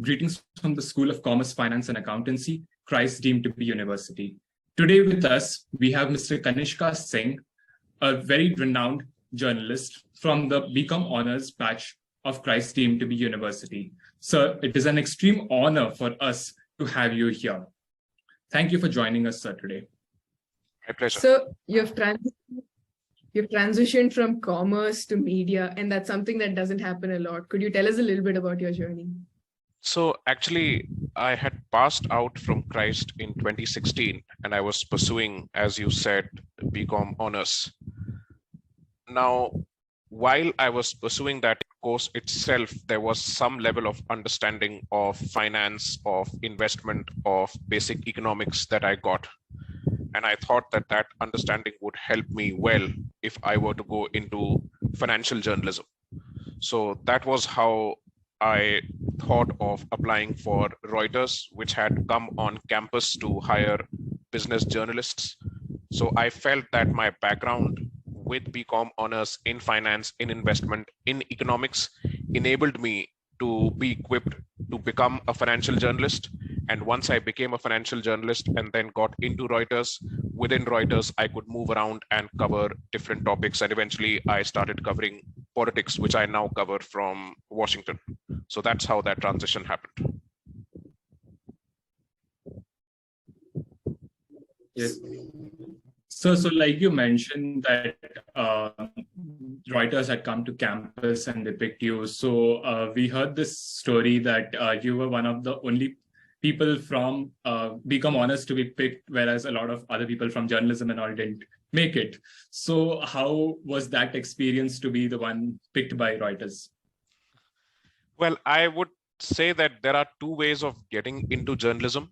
Greetings from the School of Commerce, Finance and Accountancy, Christ deemed to be University. Today with us, we have Mr. Kanishka Singh, a very renowned journalist from the BCom Honours batch of Christ deemed to be University. Sir, it is an extreme honor for us to have you here. Thank you for joining us, sir, today. My pleasure. So you've transitioned from commerce to media, and that's something that doesn't happen a lot. Could you tell us a little bit about your journey? So actually, I had passed out from Christ in 2016, and I was pursuing, as you said, BCom Honours. Now, while I was pursuing that course itself, there was some level of understanding of finance, of investment, of basic economics that I got. And I thought that that understanding would help me well if I were to go into financial journalism. So that was how I thought of applying for Reuters, which had come on campus to hire business journalists. So I felt that my background with BCom Honours in finance, in investment, in economics enabled me to be equipped to become a financial journalist. And once I became a financial journalist and then got into Reuters, within Reuters, I could move around and cover different topics. And eventually I started covering politics, which I now cover from Washington. So that's how that transition happened. Yes. So like you mentioned that Reuters had come to campus and they picked you. So we heard this story that you were one of the only people from BCom Honours to be picked, whereas a lot of other people from journalism and all didn't make it. So how was that experience to be the one picked by Reuters? Well, I would say that there are two ways of getting into journalism.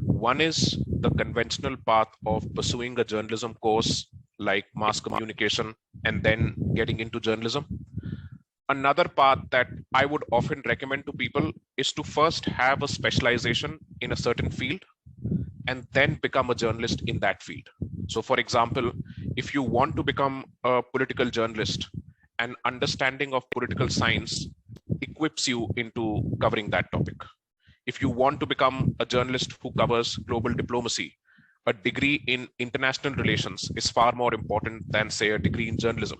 One is the conventional path of pursuing a journalism course like mass communication and then getting into journalism. Another path that I would often recommend to people is to first have a specialization in a certain field and then become a journalist in that field. So for example, if you want to become a political journalist, an understanding of political science equips you into covering that topic. If you want to become a journalist who covers global diplomacy, a degree in international relations is far more important than, say, a degree in journalism.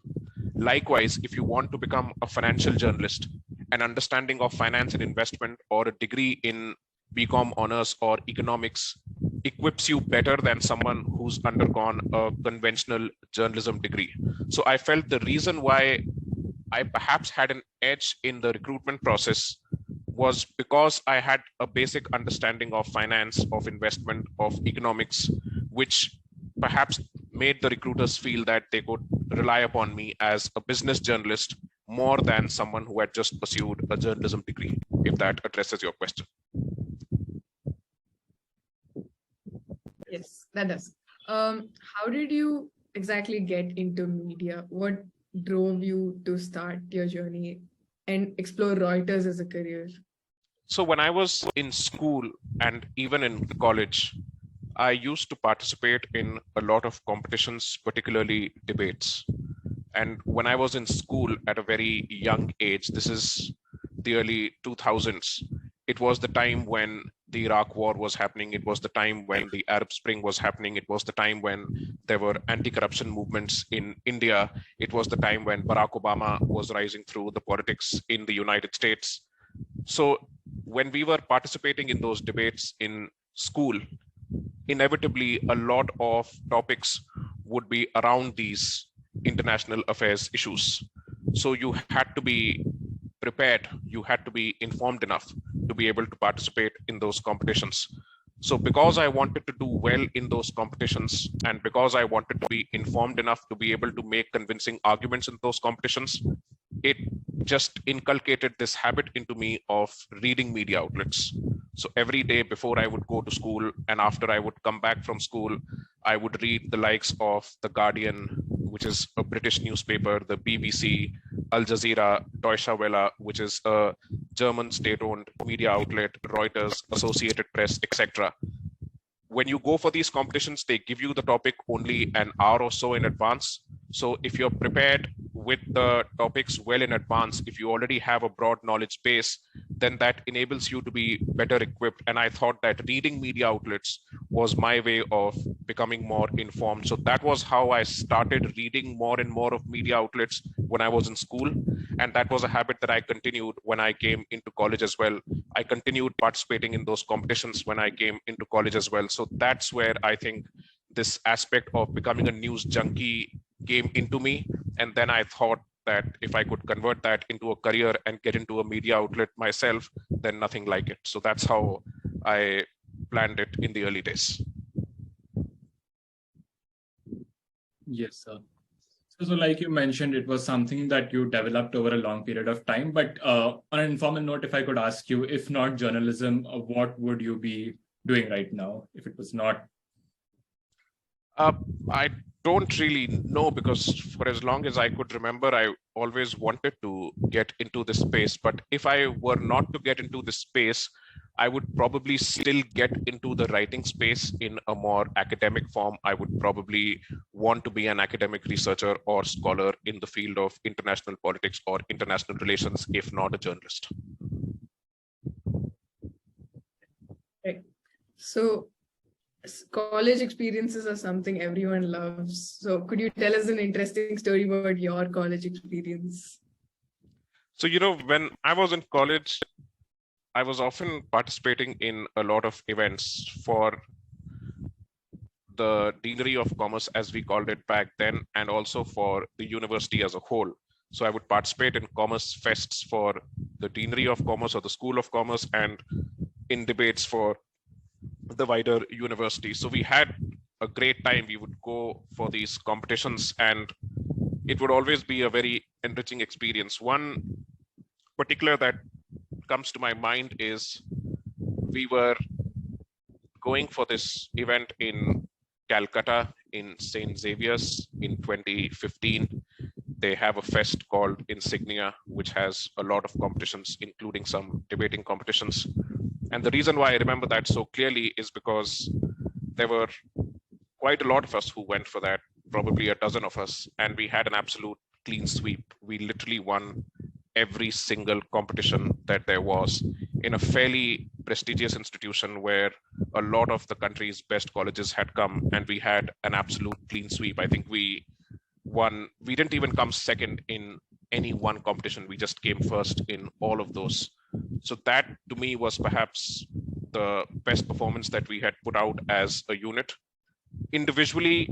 Likewise, if you want to become a financial journalist, an understanding of finance and investment or a degree in BCom Honours or economics equips you better than someone who's undergone a conventional journalism degree. So I felt the reason why I perhaps had an edge in the recruitment process was because I had a basic understanding of finance, of investment, of economics, which perhaps made the recruiters feel that they could rely upon me as a business journalist more than someone who had just pursued a journalism degree, if that addresses your question. Yes, that does. How did you exactly get into media? What drove you to start your journey and explore Reuters as a career? So when I was in school and even in college, I used to participate in a lot of competitions, particularly debates. And when I was in school at a very young age, this is the early 2000s, it was the time when the Iraq war was happening. It was the time when the Arab Spring was happening. It was the time when there were anti-corruption movements in India. It was the time when Barack Obama was rising through the politics in the United States. So when we were participating in those debates in school, inevitably a lot of topics would be around these international affairs issues. So you had to be prepared, you had to be informed enough to be able to participate in those competitions. So because I wanted to do well in those competitions and because I wanted to be informed enough to be able to make convincing arguments in those competitions, it just inculcated this habit into me of reading media outlets. So every day before I would go to school and after I would come back from school, I would read the likes of The Guardian, which is a British newspaper, the BBC, Al Jazeera, Deutsche Welle, which is a German state-owned media outlet, Reuters, Associated Press, etc. When you go for these competitions, they give you the topic only an hour or so in advance. So if you're prepared with the topics well in advance, if you already have a broad knowledge base, then that enables you to be better equipped. And I thought that reading media outlets was my way of becoming more informed. So that was how I started reading more and more of media outlets when I was in school. And that was a habit that I continued when I came into college as well. I continued participating in those competitions when I came into college as well. So that's where I think this aspect of becoming a news junkie came into me. And then I thought that if I could convert that into a career and get into a media outlet myself, then nothing like it. So that's how I planned it in the early days. Yes, sir. So like you mentioned, it was something that you developed over a long period of time. But on an informal note, if I could ask you, if not journalism, what would you be doing right now if it was not? I don't really know, because for as long as I could remember, I always wanted to get into this space. But if I were not to get into this space, I would probably still get into the writing space in a more academic form. I would probably want to be an academic researcher or scholar in the field of international politics or international relations, if not a journalist. Right. So college experiences are something everyone loves. So could you tell us an interesting story about your college experience? So, when I was in college, I was often participating in a lot of events for the Deanery of Commerce, as we called it back then, and also for the university as a whole. So I would participate in commerce fests for the Deanery of Commerce or the School of Commerce, and in debates for the wider university. So we had a great time. We would go for these competitions, and it would always be a very enriching experience. One particular that comes to my mind is we were going for this event in Calcutta in St. Xavier's in 2015. They have a fest called Insignia, which has a lot of competitions, including some debating competitions. And the reason why I remember that so clearly is because there were quite a lot of us who went for that, probably a dozen of us, and we had an absolute clean sweep. We literally won every single competition that there was in a fairly prestigious institution where a lot of the country's best colleges had come, and we had an absolute clean sweep. I think we didn't even come second in any one competition. We just came first in all of those. So that to me was perhaps the best performance that we had put out as a unit. Individually,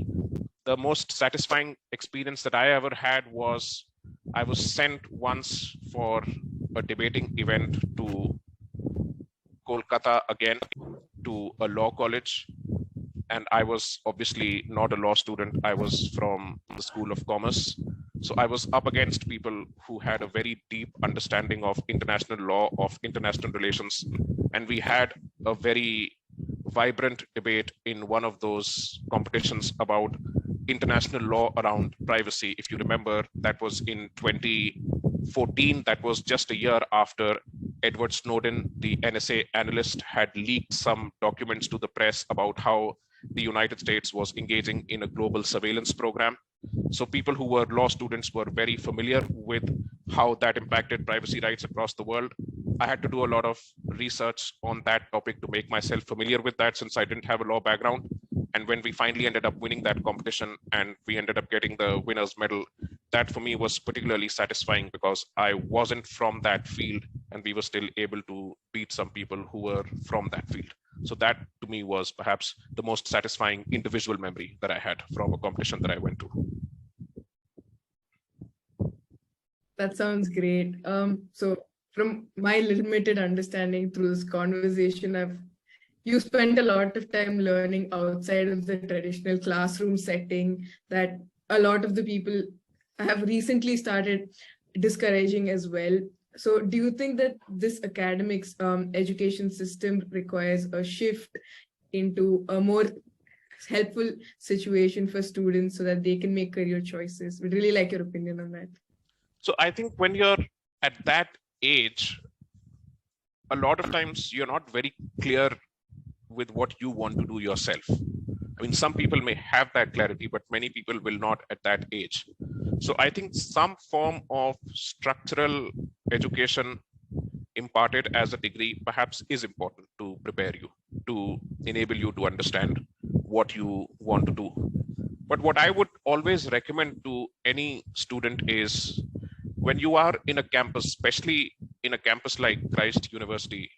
the most satisfying experience that I ever had was I was sent once for a debating event to Kolkata again, to a law college. And I was obviously not a law student. I was from the School of Commerce. So I was up against people who had a very deep understanding of international law, of international relations. And we had a very vibrant debate in one of those competitions about international law around privacy. If you remember, that was in 2014. That was just a year after Edward Snowden, the NSA analyst, had leaked some documents to the press about how the United States was engaging in a global surveillance program. So people who were law students were very familiar with how that impacted privacy rights across the world. I had to do a lot of research on that topic to make myself familiar with that, since I didn't have a law background. And when we finally ended up winning that competition and we ended up getting the winner's medal, that for me was particularly satisfying because I wasn't from that field and we were still able to beat some people who were from that field. So that to me was perhaps the most satisfying individual memory that I had from a competition that I went to. That sounds great. So from my limited understanding through this conversation, you spent a lot of time learning outside of the traditional classroom setting that a lot of the people have recently started discouraging as well. So do you think that this academics education system requires a shift into a more helpful situation for students so that they can make career choices? We'd really like your opinion on that. So I think when you're at that age, a lot of times you're not very clear with what you want to do yourself. I mean, some people may have that clarity, but many people will not at that age. So I think some form of structural education imparted as a degree perhaps is important to prepare you, to enable you to understand what you want to do. But what I would always recommend to any student is, when you are in a campus, especially in a campus like Christ University,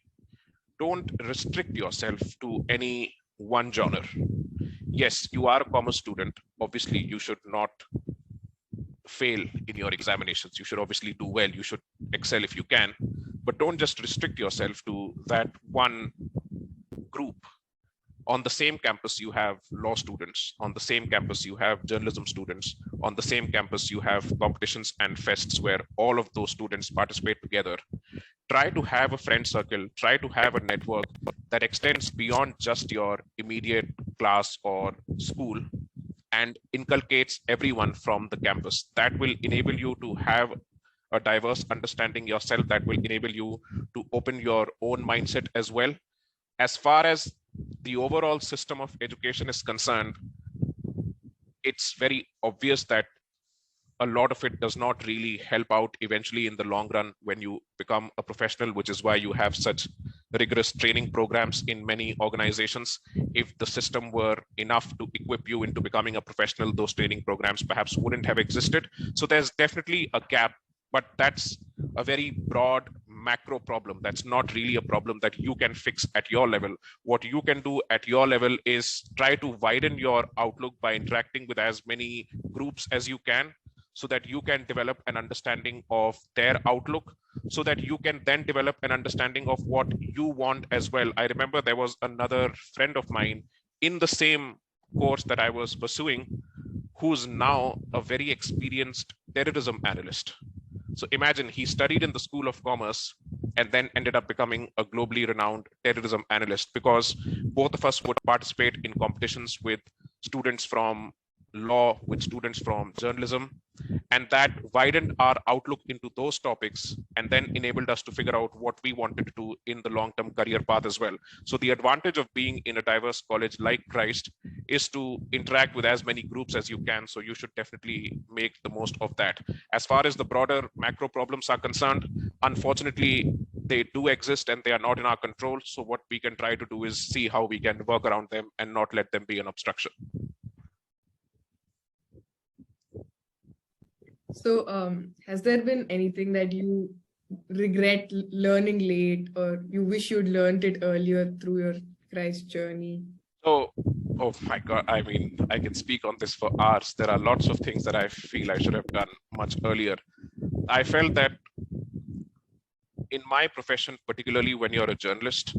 don't restrict yourself to any one genre. Yes, you are a commerce student. Obviously, you should not fail in your examinations. You should obviously do well. You should excel if you can, but don't just restrict yourself to that one group. On the same campus, you have law students. On the same campus, you have journalism students. On the same campus, you have competitions and fests where all of those students participate together. Try to have a friend circle, try to have a network that extends beyond just your immediate class or school and inculcates everyone from the campus. That will enable you to have a diverse understanding yourself, that will enable you to open your own mindset as well. As far as the overall system of education is concerned, it's very obvious that a lot of it does not really help out eventually in the long run when you become a professional, which is why you have such rigorous training programs in many organizations. If the system were enough to equip you into becoming a professional, those training programs perhaps wouldn't have existed. So there's definitely a gap, but that's a very broad macro problem. That's not really a problem that you can fix at your level. What you can do at your level is try to widen your outlook by interacting with as many groups as you can, so that you can develop an understanding of their outlook, so that you can then develop an understanding of what you want as well. I remember there was another friend of mine in the same course that I was pursuing, who's now a very experienced terrorism analyst. So imagine, he studied in the School of Commerce and then ended up becoming a globally renowned terrorism analyst, because both of us would participate in competitions with students from law, with students from journalism, and that widened our outlook into those topics and then enabled us to figure out what we wanted to do in the long-term career path as well. So the advantage of being in a diverse college like Christ is to interact with as many groups as you can. So you should definitely make the most of that. As far as the broader macro problems are concerned, unfortunately, they do exist and they are not in our control. So what we can try to do is see how we can work around them and not let them be an obstruction. So, has there been anything that you regret learning late, or you wish you'd learned it earlier through your Christ journey? So, oh my God, I mean, I can speak on this for hours. There are lots of things that I feel I should have done much earlier. I felt that in my profession, particularly when you're a journalist,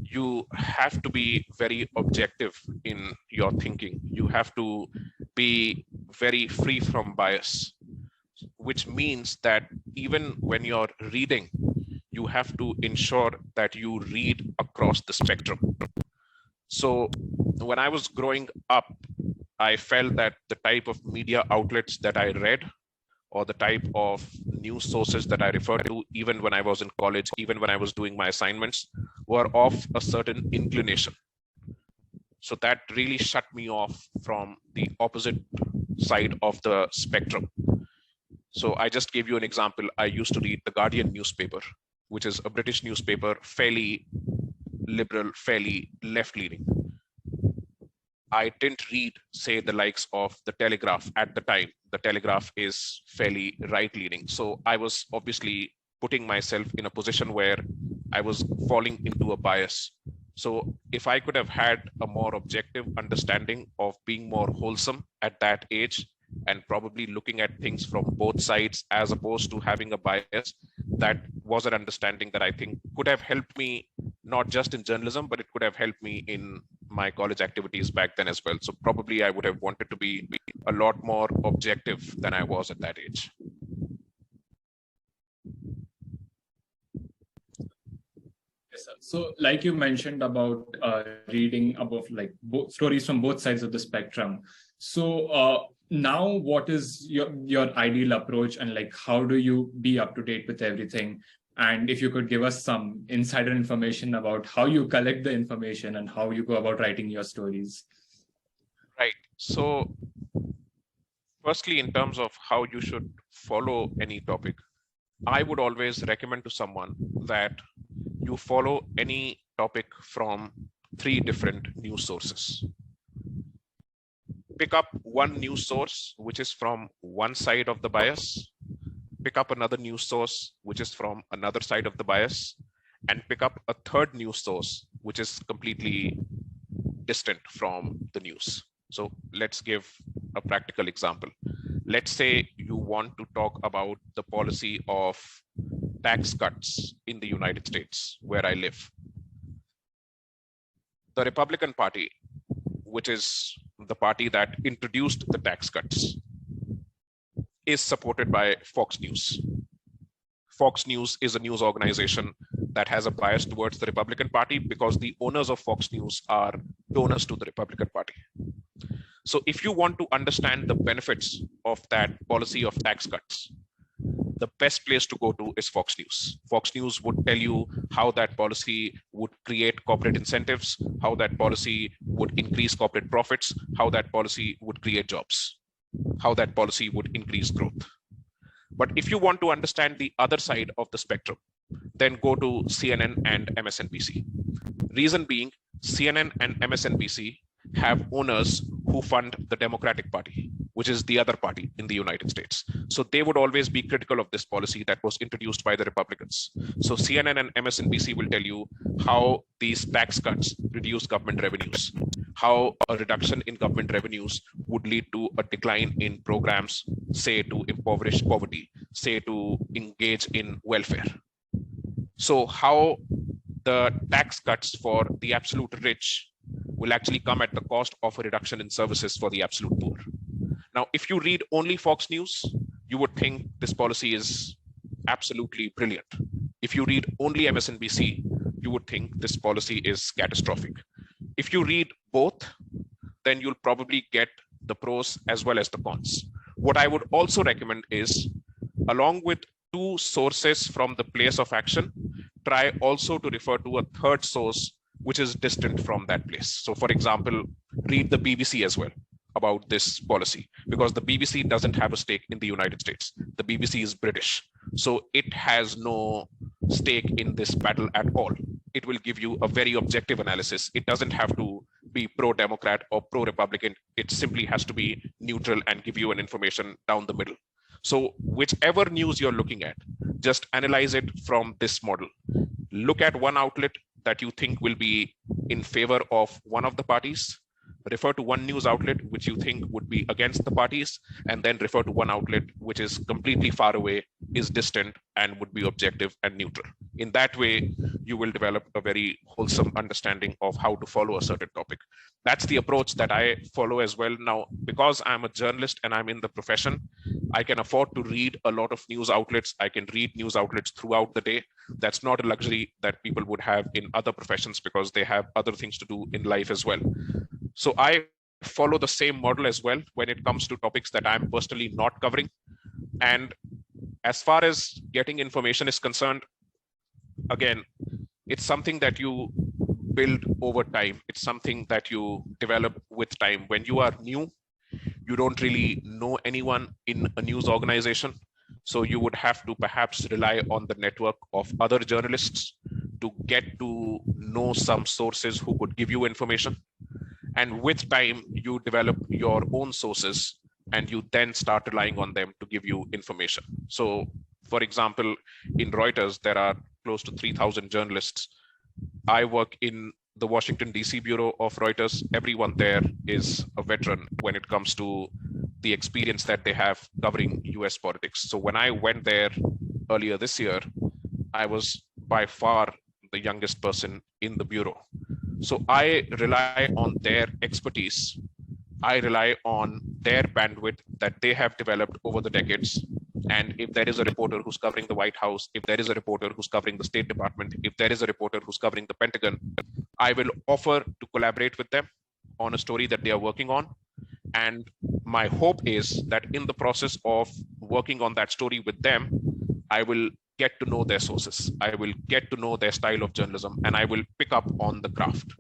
you have to be very objective in your thinking. You have to be very free from bias, which means that even when you're reading, you have to ensure that you read across the spectrum. So when I was growing up, I felt that the type of media outlets that I read, or the type of news sources that I referred to, even when I was in college, even when I was doing my assignments, were of a certain inclination. So that really shut me off from the opposite side of the spectrum. So I just gave you an example. I used to read the Guardian newspaper, which is a British newspaper, fairly liberal, fairly left-leaning. I didn't read, say, the likes of the Telegraph at the time. The Telegraph is fairly right-leaning. So I was obviously putting myself in a position where I was falling into a bias. So if I could have had a more objective understanding of being more wholesome at that age, and probably looking at things from both sides as opposed to having a bias, that was an understanding that I think could have helped me, not just in journalism, but it could have helped me in my college activities back then as well. So probably I would have wanted to be a lot more objective than I was at that age. Yes, sir. So like you mentioned about reading about like stories from both sides of the spectrum. So now what is your ideal approach, and like how do you be up to date with everything? And if you could give us some insider information about how you collect the information and how you go about writing your stories. Right. So firstly, in terms of how you should follow any topic, I would always recommend to someone that you follow any topic from 3 different news sources. Pick up one news source, which is from one side of the bias, pick up another news source, which is from another side of the bias, and pick up a third news source, which is completely distant from the news. So let's give a practical example. Let's say you want to talk about the policy of tax cuts in the United States, where I live. The Republican Party, which is the party that introduced the tax cuts, is supported by Fox News. Fox News is a news organization that has a bias towards the Republican Party because the owners of Fox News are donors to the Republican Party. So if you want to understand the benefits of that policy of tax cuts, the best place to go to is Fox News. Fox News would tell you how that policy would create corporate incentives, how that policy would increase corporate profits, how that policy would create jobs, how that policy would increase growth. But if you want to understand the other side of the spectrum, then go to CNN and MSNBC. Reason being, CNN and MSNBC have owners who fund the Democratic Party, which is the other party in the United States. So they would always be critical of this policy that was introduced by the Republicans. So CNN and MSNBC will tell you how these tax cuts reduce government revenues, how a reduction in government revenues would lead to a decline in programs, say to impoverish poverty, say to engage in welfare. So how the tax cuts for the absolute rich will actually come at the cost of a reduction in services for the absolute poor. Now, if you read only Fox News, you would think this policy is absolutely brilliant. If you read only MSNBC, you would think this policy is catastrophic. If you read both, then you'll probably get the pros as well as the cons. What I would also recommend is, along with 2 sources from the place of action, try also to refer to a third source which is distant from that place. So for example, read the BBC as well about this policy, because the BBC doesn't have a stake in the United States. The BBC is British. So it has no stake in this battle at all. It will give you a very objective analysis. It doesn't have to be pro-Democrat or pro-Republican. It simply has to be neutral and give you an information down the middle. So whichever news you're looking at, just analyze it from this model. Look at one outlet that you think will be in favor of one of the parties, refer to one news outlet which you think would be against the parties, and then refer to one outlet which is completely far away, is distant, and would be objective and neutral. In that way, you will develop a very wholesome understanding of how to follow a certain topic. That's the approach that I follow as well. Now, because I'm a journalist and I'm in the profession, I can afford to read a lot of news outlets. I can read news outlets throughout the day. That's not a luxury that people would have in other professions because they have other things to do in life as well. So I follow the same model as well when it comes to topics that I'm personally not covering. And as far as getting information is concerned, again, it's something that you build over time. It's something that you develop with time. When you are new, you don't really know anyone in a news organization. So you would have to perhaps rely on the network of other journalists to get to know some sources who could give you information. And with time, you develop your own sources and you then start relying on them to give you information. So for example, in Reuters, there are close to 3,000 journalists. I work in the Washington, D.C. bureau of Reuters. Everyone there is a veteran when it comes to the experience that they have covering US politics. So when I went there earlier this year, I was by far the youngest person in the bureau. So I rely on their expertise. I rely on their bandwidth that they have developed over the decades. And if there is a reporter who's covering the White House, if there is a reporter who's covering the State Department, if there is a reporter who's covering the Pentagon, I will offer to collaborate with them on a story that they are working on. And my hope is that in the process of working on that story with them, I will get to know their sources. I will get to know their style of journalism, and I will pick up on the craft.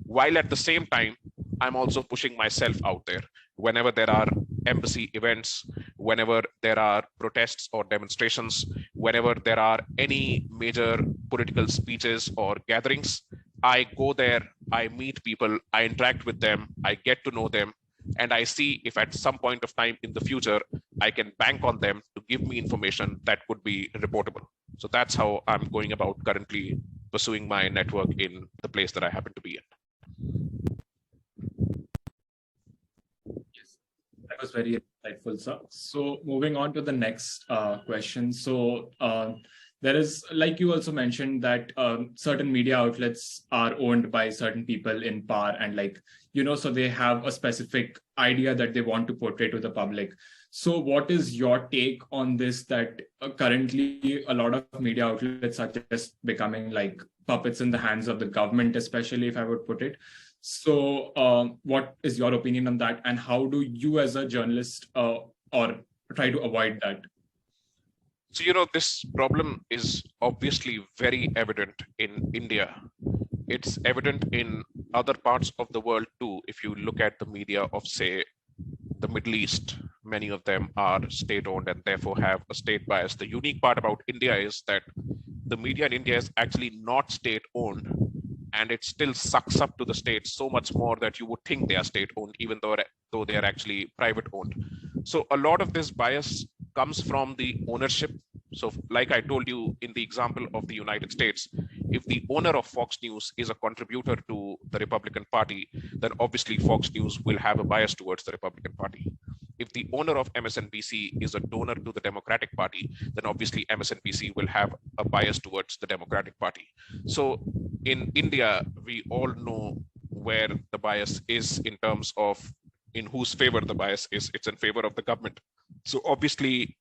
While at the same time, I'm also pushing myself out there. Whenever there are embassy events, whenever there are protests or demonstrations, whenever there are any major political speeches or gatherings, I go there, I meet people, I interact with them, I get to know them, and I see if at some point of time in the future, I can bank on them to give me information that could be reportable. So that's how I'm going about currently pursuing my network in the place that I happen to be in. Yes, that was very insightful, sir. So moving on to the next question. So there is, like you also mentioned, that certain media outlets are owned by certain people in power, and so they have a specific idea that they want to portray to the public. So what is your take on this, that currently a lot of media outlets are just becoming like puppets in the hands of the government, especially, if I would put it. So what is your opinion on that, and how do you as a journalist or try to avoid that? So, this problem is obviously very evident in India. It's evident in other parts of the world too. If you look at the media of, say, the Middle East, many of them are state-owned and therefore have a state bias. The unique part about India is that the media in India is actually not state-owned, and it still sucks up to the state so much more that you would think they are state-owned, even though they are actually private-owned. So a lot of this bias comes from the ownership. So like I told you in the example of the United States, if the owner of Fox News is a contributor to the Republican Party, then obviously Fox News will have a bias towards the Republican Party. If the owner of MSNBC is a donor to the Democratic Party, then obviously MSNBC will have a bias towards the Democratic Party. So in India, we all know where the bias is in terms of in whose favor the bias is. It's in favor of the government. So obviously,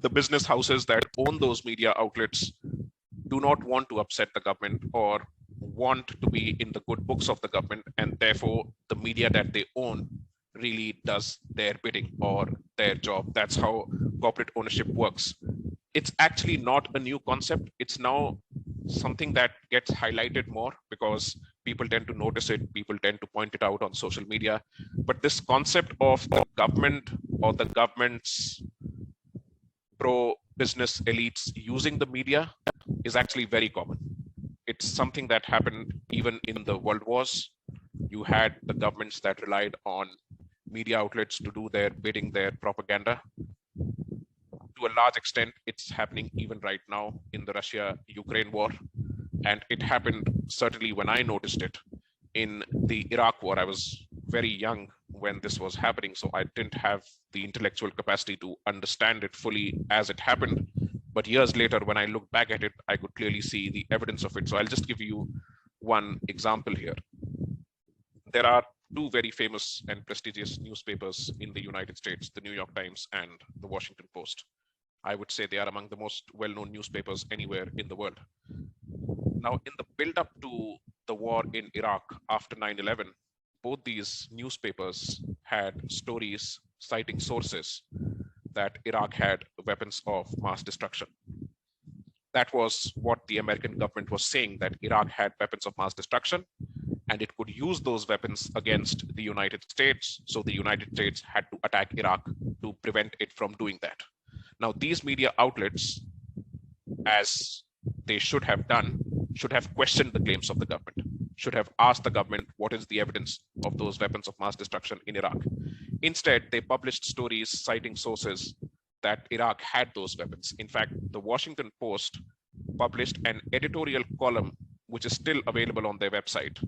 the business houses that own those media outlets do not want to upset the government or want to be in the good books of the government, and therefore the media that they own really does their bidding or their job. That's how corporate ownership works. It's actually not a new concept. It's now something that gets highlighted more because people tend to notice it, people tend to point it out on social media. But this concept of the government or the government's pro-business elites using the media is actually very common. It's something that happened even in the world wars. You had the governments that relied on media outlets to do their bidding, their propaganda. To a large extent, it's happening even right now in the Russia-Ukraine war. And it happened certainly when I noticed it in the Iraq war. I was very young when this was happening, so I didn't have the intellectual capacity to understand it fully as it happened. But years later, when I look back at it, I could clearly see the evidence of it. So I'll just give you one example here. There are two very famous and prestigious newspapers in the United States, the New York Times and the Washington Post. I would say they are among the most well-known newspapers anywhere in the world. Now, in the build-up to the war in Iraq after 9/11, both these newspapers had stories citing sources that Iraq had weapons of mass destruction. That was what the American government was saying, that Iraq had weapons of mass destruction and it could use those weapons against the United States. So the United States had to attack Iraq to prevent it from doing that. Now, these media outlets, as they should have done, should have questioned the claims of the government, should have asked the government what is the evidence of those weapons of mass destruction in Iraq. Instead, they published stories citing sources that Iraq had those weapons. In fact, the Washington Post published an editorial column, which is still available on their website,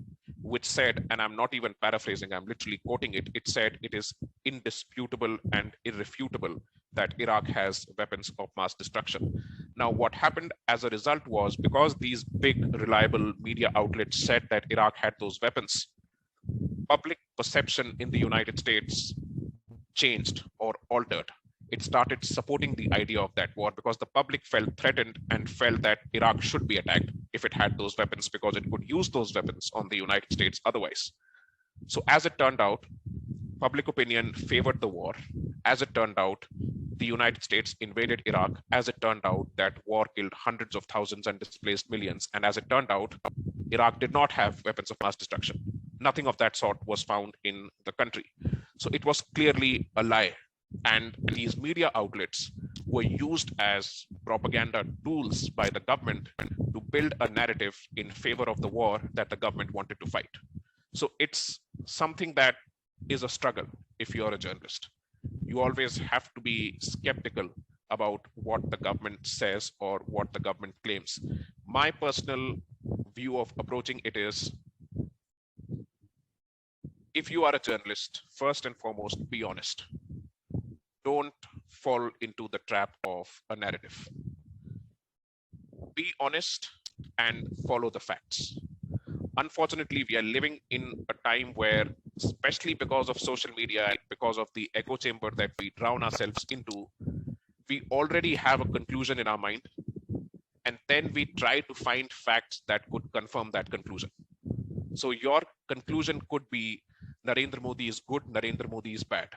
which said, and I'm not even paraphrasing, I'm literally quoting it, it said it is indisputable and irrefutable that Iraq has weapons of mass destruction. Now, what happened as a result was, because these big, reliable media outlets said that Iraq had those weapons, public perception in the United States changed or altered. It started supporting the idea of that war because the public felt threatened and felt that Iraq should be attacked if it had those weapons, because it could use those weapons on the United States otherwise. So as it turned out, public opinion favored the war. As it turned out, the United States invaded Iraq. As it turned out, that war killed hundreds of thousands and displaced millions. And as it turned out, Iraq did not have weapons of mass destruction. Nothing of that sort was found in the country. So it was clearly a lie. And these media outlets were used as propaganda tools by the government to build a narrative in favor of the war that the government wanted to fight. So it's something that is a struggle if you're a journalist. You always have to be skeptical about what the government says or what the government claims. My personal view of approaching it is, if you are a journalist, first and foremost, be honest. Don't fall into the trap of a narrative. Be honest and follow the facts. Unfortunately, we are living in a time where, especially because of social media, because of the echo chamber that we drown ourselves into, we already have a conclusion in our mind, and then we try to find facts that could confirm that conclusion. So your conclusion could be Narendra Modi is good, Narendra Modi is bad.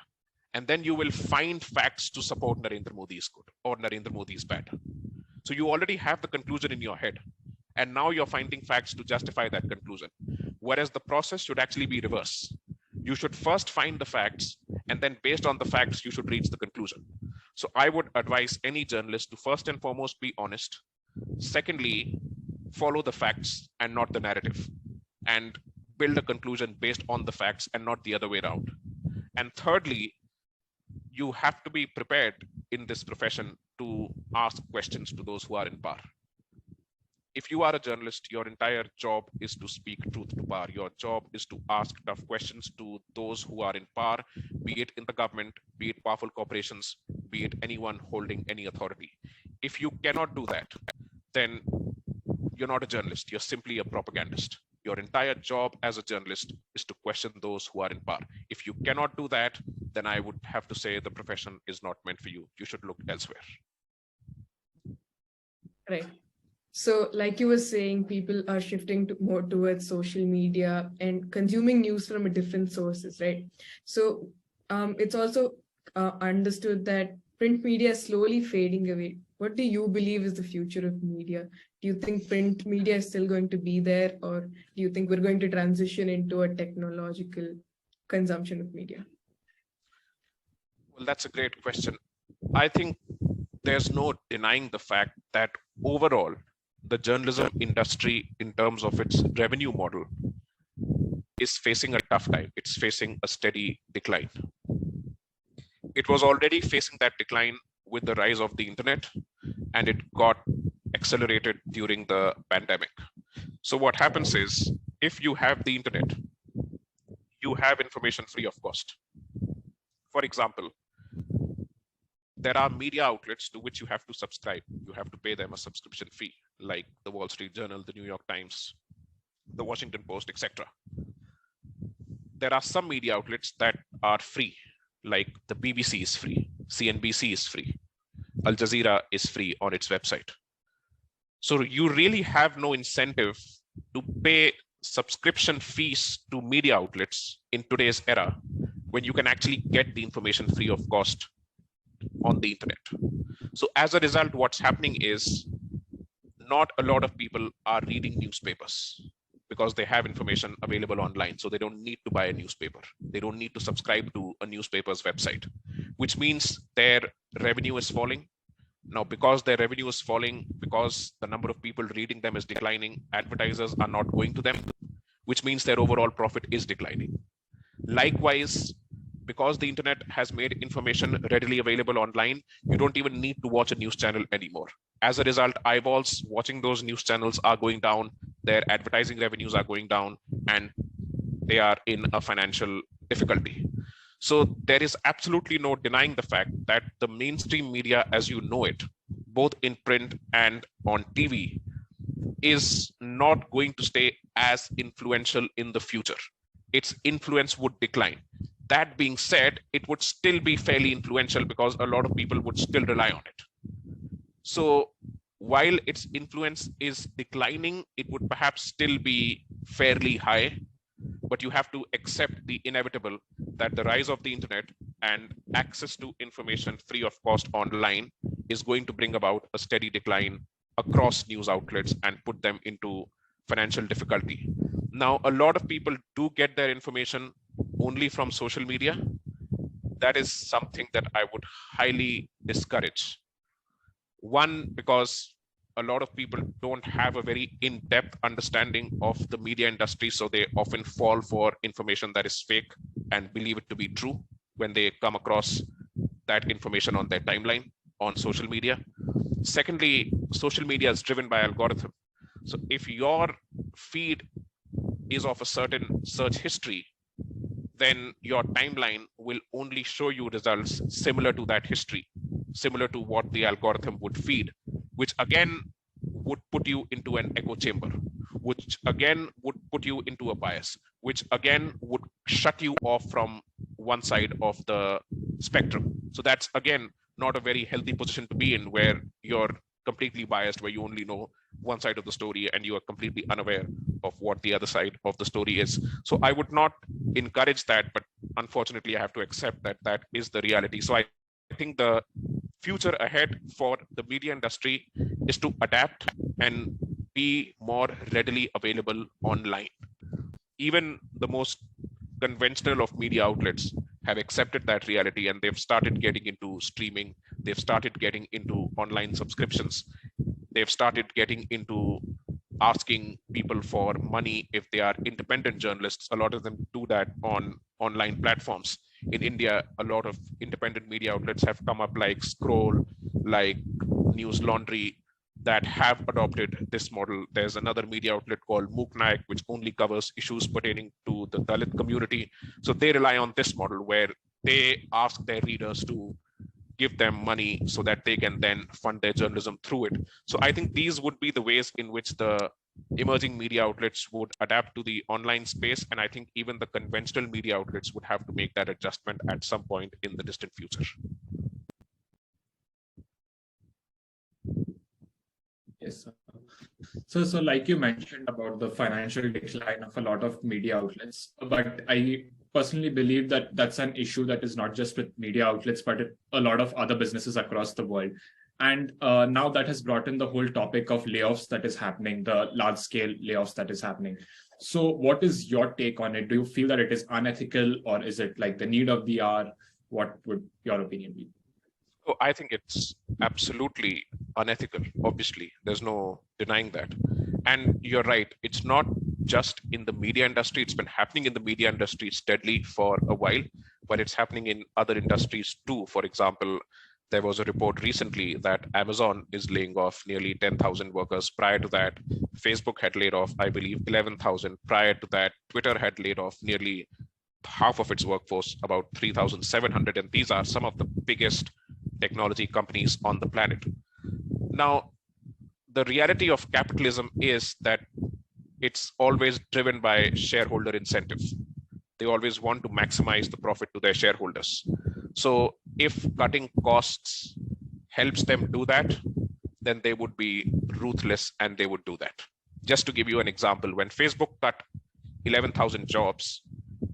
And then you will find facts to support Narendra Modi is good or Narendra Modi is bad. So you already have the conclusion in your head. And now you're finding facts to justify that conclusion. Whereas the process should actually be reverse. You should first find the facts, and then based on the facts, you should reach the conclusion. So I would advise any journalist to first and foremost be honest. Secondly, follow the facts and not the narrative, and build a conclusion based on the facts and not the other way around. And thirdly, you have to be prepared in this profession to ask questions to those who are in power. If you are a journalist, your entire job is to speak truth to power. Your job is to ask tough questions to those who are in power, be it in the government, be it powerful corporations, be it anyone holding any authority. If you cannot do that, then you're not a journalist. You're simply a propagandist. Your entire job as a journalist is to question those who are in power. If you cannot do that, then I would have to say the profession is not meant for you. You should look elsewhere. Right. So like you were saying, people are shifting more towards social media and consuming news from different sources, right? So it's also understood that print media is slowly fading away. What do you believe is the future of media? Do you think print media is still going to be there, or do you think we're going to transition into a technological consumption of media? Well, that's a great question. I think there's no denying the fact that overall, the journalism industry, in terms of its revenue model, is facing a tough time. It's facing a steady decline. It was already facing that decline with the rise of the internet, and it got accelerated during the pandemic. So what happens is, if you have the internet, you have information free of cost. For example, there are media outlets to which you have to subscribe. You have to pay them a subscription fee, like the Wall Street Journal, the New York Times, the Washington Post, etc. There are some media outlets that are free, like the BBC is free, CNBC is free, Al Jazeera is free on its website. So you really have no incentive to pay subscription fees to media outlets in today's era, when you can actually get the information free of cost on the internet. So as a result, what's happening is not a lot of people are reading newspapers because they have information available online. So they don't need to buy a newspaper. They don't need to subscribe to a newspaper's website, which means their revenue is falling. Now, because their revenue is falling, because the number of people reading them is declining, advertisers are not going to them, which means their overall profit is declining. Likewise, because the internet has made information readily available online, you don't even need to watch a news channel anymore. As a result, eyeballs watching those news channels are going down, their advertising revenues are going down, and they are in a financial difficulty. So there is absolutely no denying the fact that the mainstream media, as you know it, both in print and on TV, is not going to stay as influential in the future. Its influence would decline. That being said, it would still be fairly influential because a lot of people would still rely on it. So while its influence is declining, it would perhaps still be fairly high, but you have to accept the inevitable that the rise of the internet and access to information free of cost online is going to bring about a steady decline across news outlets and put them into financial difficulty. Now, a lot of people do get their information only from social media, that is something that I would highly discourage. One, because a lot of people don't have a very in-depth understanding of the media industry, so they often fall for information that is fake and believe it to be true when they come across that information on their timeline on social media. Secondly, social media is driven by algorithm. So if your feed is of a certain search history, then your timeline will only show you results similar to that history, similar to what the algorithm would feed, which again would put you into an echo chamber, which again would put you into a bias, which again would shut you off from one side of the spectrum. So that's again not a very healthy position to be in, where you're completely biased, where you only know one side of the story and you are completely unaware of what the other side of the story is. So I would not encourage that, but unfortunately I have to accept that that is the reality. So I think the future ahead for the media industry is to adapt and be more readily available online. Even the most conventional of media outlets have accepted that reality, and they've started getting into streaming. They've started getting into online subscriptions. They've started getting into asking people for money if they are independent journalists. A lot of them do that on online platforms. In India, a lot of independent media outlets have come up, like Scroll, like News Laundry, that have adopted this model. There's another media outlet called Mooknaik, which only covers issues pertaining to the Dalit community. So they rely on this model where they ask their readers to give them money so that they can then fund their journalism through it. So I think these would be the ways in which the emerging media outlets would adapt to the online space. And I think even the conventional media outlets would have to make that adjustment at some point in the distant future. Yes. So like you mentioned about the financial decline of a lot of media outlets, but I personally believe that that's an issue that is not just with media outlets, but a lot of other businesses across the world. And now that has brought in the whole topic of layoffs that is happening, the large scale layoffs that is happening. So what is your take on it? Do you feel that it is unethical, or is it like the need of the hour? What would your opinion be? So I think it's absolutely unethical. Obviously, there's no denying that. And you're right, it's not just in the media industry. It's been happening in the media industry steadily for a while, but it's happening in other industries too. For example, there was a report recently that Amazon is laying off nearly 10,000 workers. Prior to that, Facebook had laid off, I believe, 11,000. Prior to that, Twitter had laid off nearly half of its workforce, about 3,700. And these are some of the biggest technology companies on the planet. Now, the reality of capitalism is that it's always driven by shareholder incentive. They always want to maximize the profit to their shareholders. So if cutting costs helps them do that, then they would be ruthless and they would do that. Just to give you an example, when Facebook cut 11,000 jobs,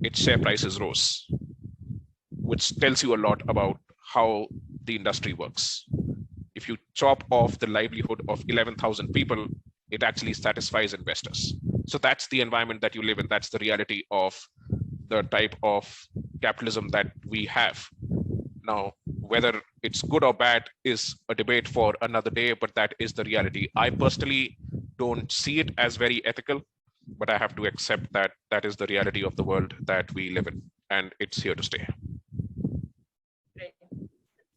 its share prices rose, which tells you a lot about how the industry works. If you chop off the livelihood of 11,000 people, it actually satisfies investors. So that's the environment that you live in. That's the reality of the type of capitalism that we have. Now, whether it's good or bad is a debate for another day, but that is the reality. I personally don't see it as very ethical, but I have to accept that that is the reality of the world that we live in, and it's here to stay. Right.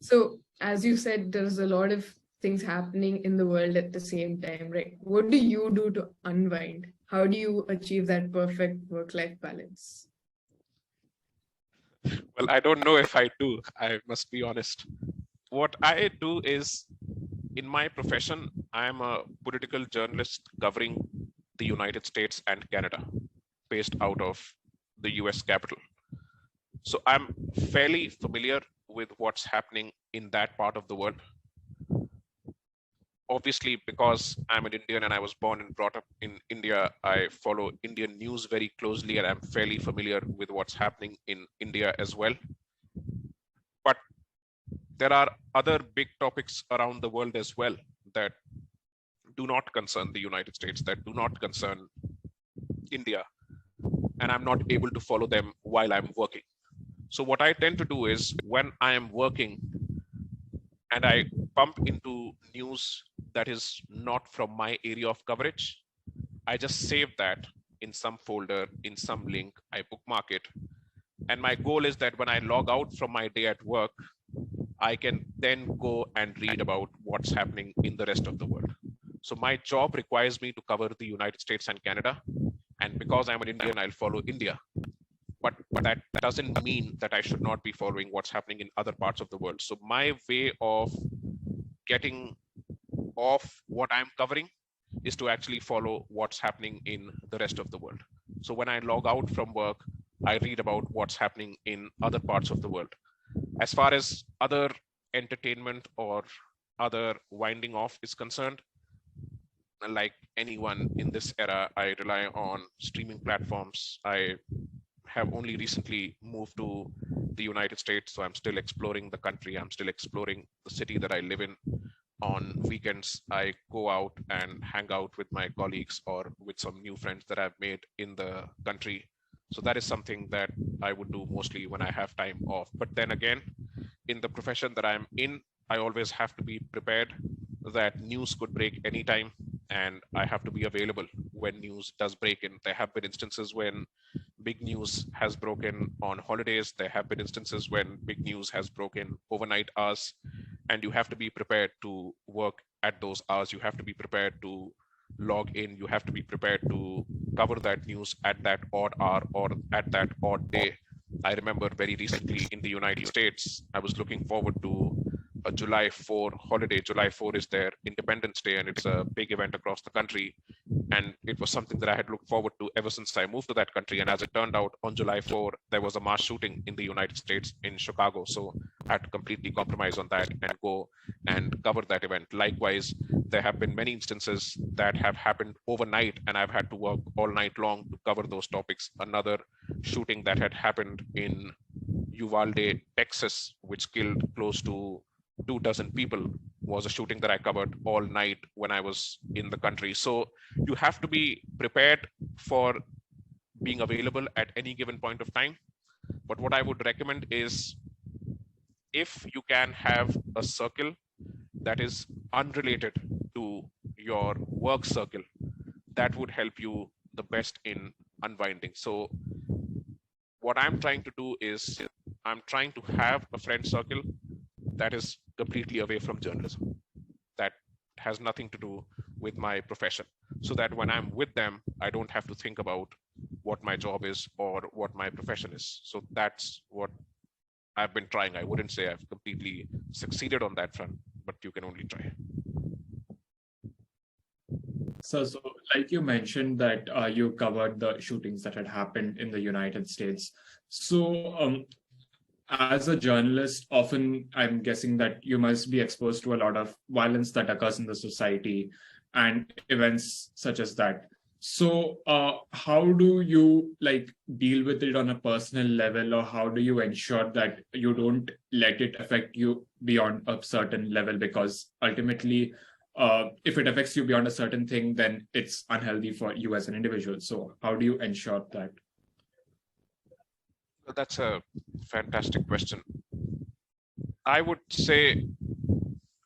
So, as you said, there's a lot of things happening in the world at the same time, right? What do you do to unwind? How do you achieve that perfect work-life balance? Well, I don't know if I do, I must be honest. What I do is, in my profession, I am a political journalist covering the United States and Canada, based out of the US Capitol. So I'm fairly familiar with what's happening in that part of the world. Obviously, because I'm an Indian and I was born and brought up in India, I follow Indian news very closely, and I'm fairly familiar with what's happening in India as well. But there are other big topics around the world as well that do not concern the United States, that do not concern India, and I'm not able to follow them while I'm working. So what I tend to do is when I am working and I bump into news that is not from my area of coverage, I just save that in some folder, in some link, I bookmark it. And my goal is that when I log out from my day at work, I can then go and read about what's happening in the rest of the world. So my job requires me to cover the United States and Canada. And because I'm an Indian, I'll follow India. But that doesn't mean that I should not be following what's happening in other parts of the world. So my way of getting off what I'm covering is to actually follow what's happening in the rest of the world. So when I log out from work, I read about what's happening in other parts of the world. As far as other entertainment or other winding off is concerned, like anyone in this era, I rely on streaming platforms. I have only recently moved to the United States, so I'm still exploring the country. I'm still exploring the city that I live in. On weekends, I go out and hang out with my colleagues or with some new friends that I've made in the country. So that is something that I would do mostly when I have time off. But then again, in the profession that I'm in, I always have to be prepared that news could break anytime, and I have to be available when news does break in. There have been instances when big news has broken on holidays. There have been instances when big news has broken overnight hours, and you have to be prepared to work at those hours. You have to be prepared to log in. You have to be prepared to cover that news at that odd hour or at that odd day. I remember very recently in the United States, I was looking forward to a July 4 holiday. July 4 is their Independence Day, and it's a big event across the country. And it was something that I had looked forward to ever since I moved to that country. And as it turned out, on July 4, there was a mass shooting in the United States in Chicago. So I had to completely compromise on that and go and cover that event. Likewise, there have been many instances that have happened overnight, and I've had to work all night long to cover those topics. Another shooting that had happened in Uvalde, Texas, which killed close to 24 people, was a shooting that I covered all night when I was in the country. So you have to be prepared for being available at any given point of time. But what I would recommend is, if you can have a circle that is unrelated to your work circle, that would help you the best in unwinding. So what I'm trying to do is I'm trying to have a friend circle that is completely away from journalism, that has nothing to do with my profession, so that when I'm with them, I don't have to think about what my job is or what my profession is. So that's what I've been trying. I wouldn't say I've completely succeeded on that front, but you can only try. So like you mentioned that you covered the shootings that had happened in the United States. So as a journalist, often I'm guessing that you must be exposed to a lot of violence that occurs in the society and events such as that. So how do you deal with it on a personal level, or how do you ensure that you don't let it affect you beyond a certain level? Because ultimately, if it affects you beyond a certain thing, then it's unhealthy for you as an individual. So how do you ensure that? That's a fantastic question. I would say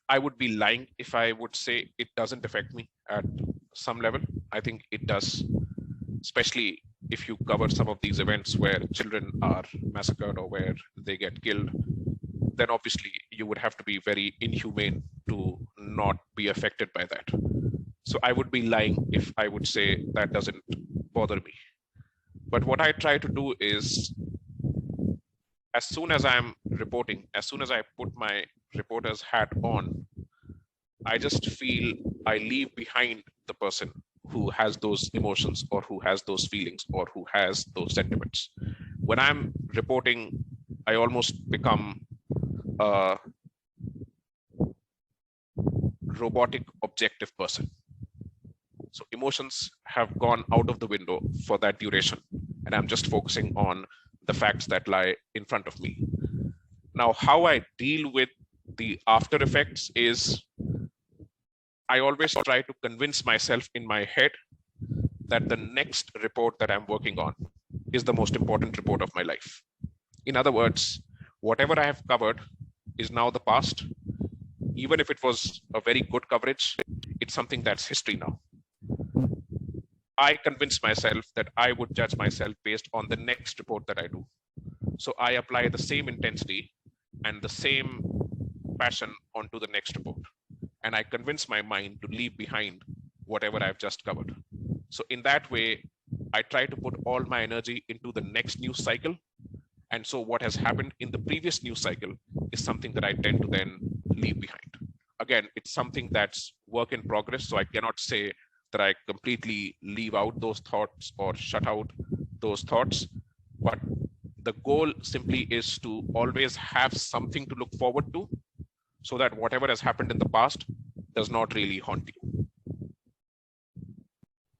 I would be lying if I would say it doesn't affect me at some level. I think it does, especially if you cover some of these events where children are massacred or where they get killed. Then obviously you would have to be very inhumane to not be affected by that. So I would be lying if I would say that doesn't bother me. But what I try to do is, as soon as I'm reporting, as soon as I put my reporter's hat on, I just feel I leave behind the person who has those emotions or who has those feelings or who has those sentiments. When I'm reporting, I almost become a robotic objective person. So emotions have gone out of the window for that duration, and I'm just focusing on the facts that lie in front of me. Now, how I deal with the after effects is I always try to convince myself in my head that the next report that I'm working on is the most important report of my life. In other words, whatever I have covered is now the past. Even if it was a very good coverage, it's something that's history now. I convinced myself that I would judge myself based on the next report that I do. So I apply the same intensity and the same passion onto the next report. And I convince my mind to leave behind whatever I've just covered. So in that way, I try to put all my energy into the next news cycle. And so what has happened in the previous news cycle is something that I tend to then leave behind. Again, it's something that's work in progress. So I cannot say that I completely leave out those thoughts or shut out those thoughts. But the goal simply is to always have something to look forward to so that whatever has happened in the past does not really haunt you.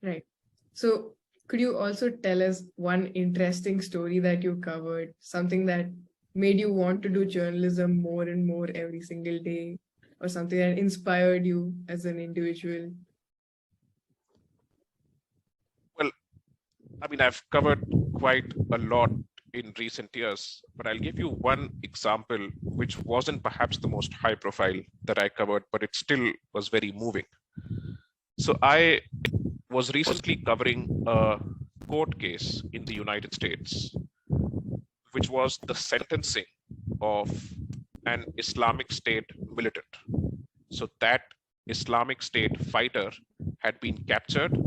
Right. So could you also tell us one interesting story that you covered, something that made you want to do journalism more and more every single day, or something that inspired you as an individual? Well, I mean, I've covered quite a lot in recent years, but I'll give you one example, which wasn't perhaps the most high profile that I covered, but it still was very moving. So I was recently covering a court case in the United States, which was the sentencing of an Islamic State militant. So that Islamic State fighter had been captured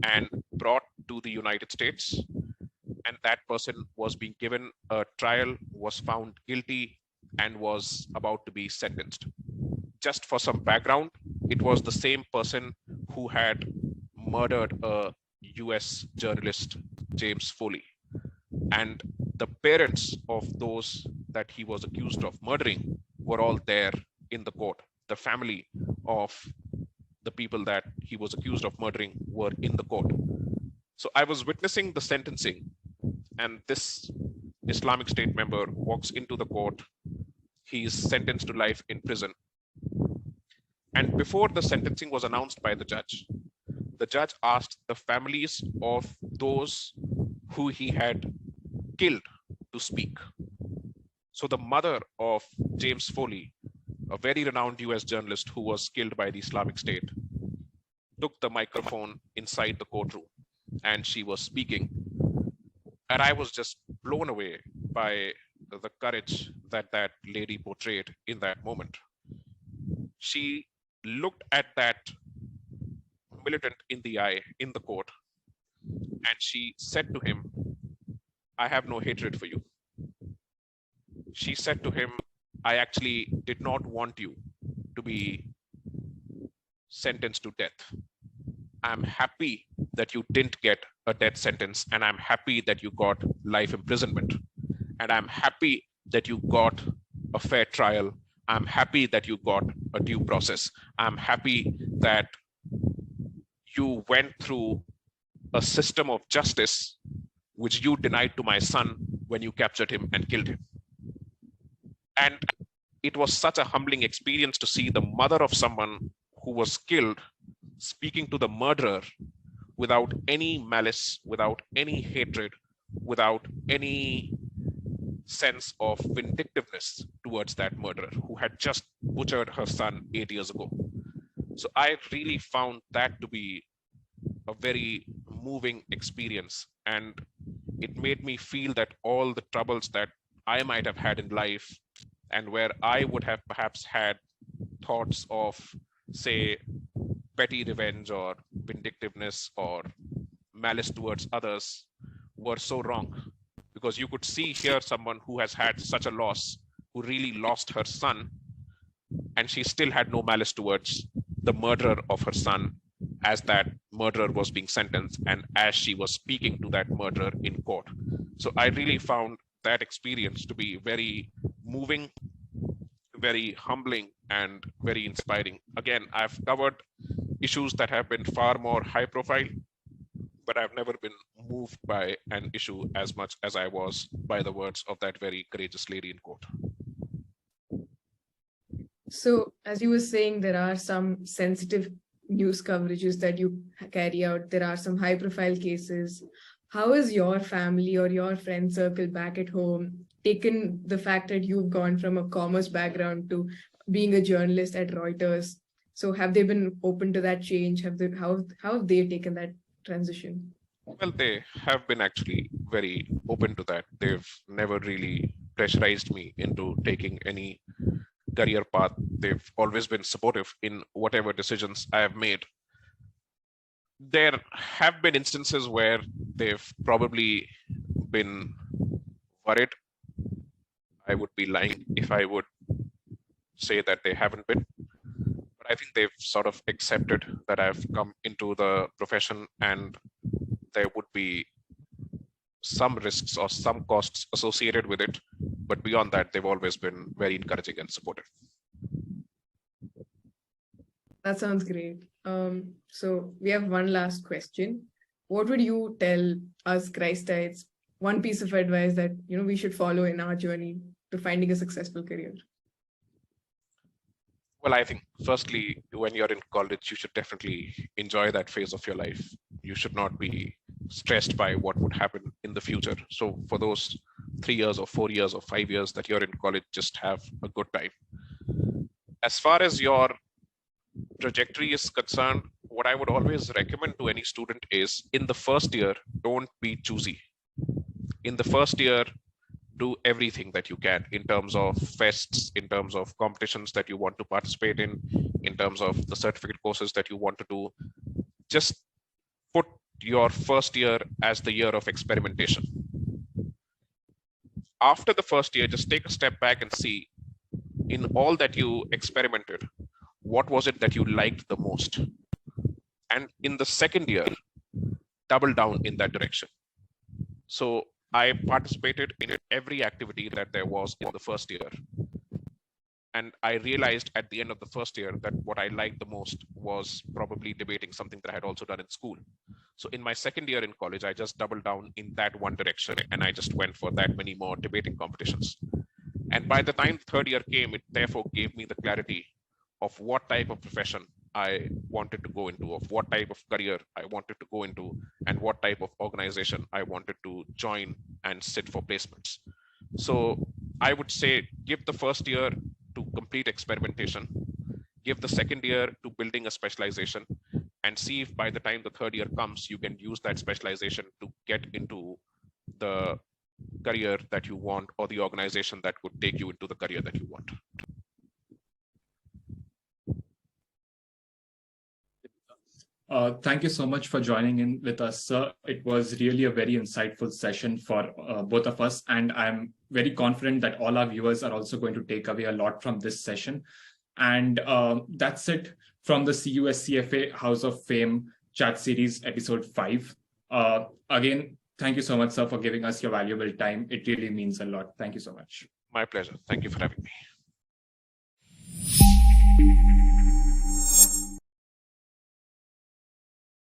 and brought to the United States, and that person was being given a trial, was found guilty, and was about to be sentenced. Just for some background, it was the same person who had murdered a US journalist, James Foley. And the parents of those that he was accused of murdering were all there in the court. The family of the people that he was accused of murdering were in the court. So I was witnessing the sentencing, and this Islamic State member walks into the court. He is sentenced to life in prison. And before the sentencing was announced by the judge asked the families of those who he had killed to speak. So the mother of James Foley, a very renowned US journalist who was killed by the Islamic State, took the microphone inside the courtroom and she was speaking. And I was just blown away by the courage that that lady portrayed in that moment. She looked at that militant in the eye in the court, and she said to him, "I have no hatred for you." She said to him, "I actually did not want you to be sentenced to death. I'm happy that you didn't get a death sentence, and I'm happy that you got life imprisonment. And I'm happy that you got a fair trial. I'm happy that you got a due process. I'm happy that you went through a system of justice which you denied to my son when you captured him and killed him." And it was such a humbling experience to see the mother of someone who was killed speaking to the murderer without any malice, without any hatred, without any sense of vindictiveness towards that murderer who had just butchered her son 8 years ago. So I really found that to be a very moving experience, and it made me feel that all the troubles that I might have had in life, and where I would have perhaps had thoughts of, say, petty revenge or vindictiveness or malice towards others, were so wrong. Because you could see here someone who has had such a loss, who really lost her son, and she still had no malice towards the murderer of her son as that murderer was being sentenced and as she was speaking to that murderer in court. So I really found that experience to be very moving, very humbling, and very inspiring. Again, I've covered issues that have been far more high profile, but I've never been moved by an issue as much as I was by the words of that very courageous lady in court. So, as you were saying, there are some sensitive news coverages that you carry out. There are some high-profile cases. How is your family or your friend circle back at home taken the fact that you've gone from a commerce background to being a journalist at Reuters. So have they been open to that change? How have they taken that transition? Well, they have been actually very open to that. They've never really pressurized me into taking any career path. They've always been supportive in whatever decisions I have made. There have been instances where they've probably been worried. I would be lying if I would say that they haven't been. But I think they've sort of accepted that I've come into the profession and there would be some risks or some costs associated with it. But beyond that, they've always been very encouraging and supportive. That sounds great. So we have one last question. What would you tell us Christites, one piece of advice that we should follow in our journey to finding a successful career? Well, I think firstly, when you're in college, you should definitely enjoy that phase of your life. You should not be stressed by what would happen in the future. So for those 3 years or 4 years or 5 years that you're in college, just have a good time. As far as your trajectory is concerned, what I would always recommend to any student is in the first year, don't be choosy. In the first year, do everything that you can in terms of fests, in terms of competitions that you want to participate in terms of the certificate courses that you want to do. Just put your first year as the year of experimentation. After the first year, just take a step back and see in all that you experimented, what was it that you liked the most? And in the second year, double down in that direction. So I participated in every activity that there was in the first year. And I realized at the end of the first year that what I liked the most was probably debating, something that I had also done in school. So in my second year in college, I just doubled down in that one direction and I just went for that many more debating competitions. And by the time the third year came, it therefore gave me the clarity of what type of profession I wanted to go into, of what type of career I wanted to go into, and what type of organization I wanted to join and sit for placements. So I would say give the first year to complete experimentation, give the second year to building a specialization, and see if by the time the third year comes, you can use that specialization to get into the career that you want or the organization that could take you into the career that you want. Thank you so much for joining in with us, sir. It was really a very insightful session for both of us, and I'm very confident that all our viewers are also going to take away a lot from this session. And that's it from the SCFA House of Fame chat series, episode 5. Again, thank you so much, sir, for giving us your valuable time. It really means a lot. Thank you so much. My pleasure. Thank you for having me.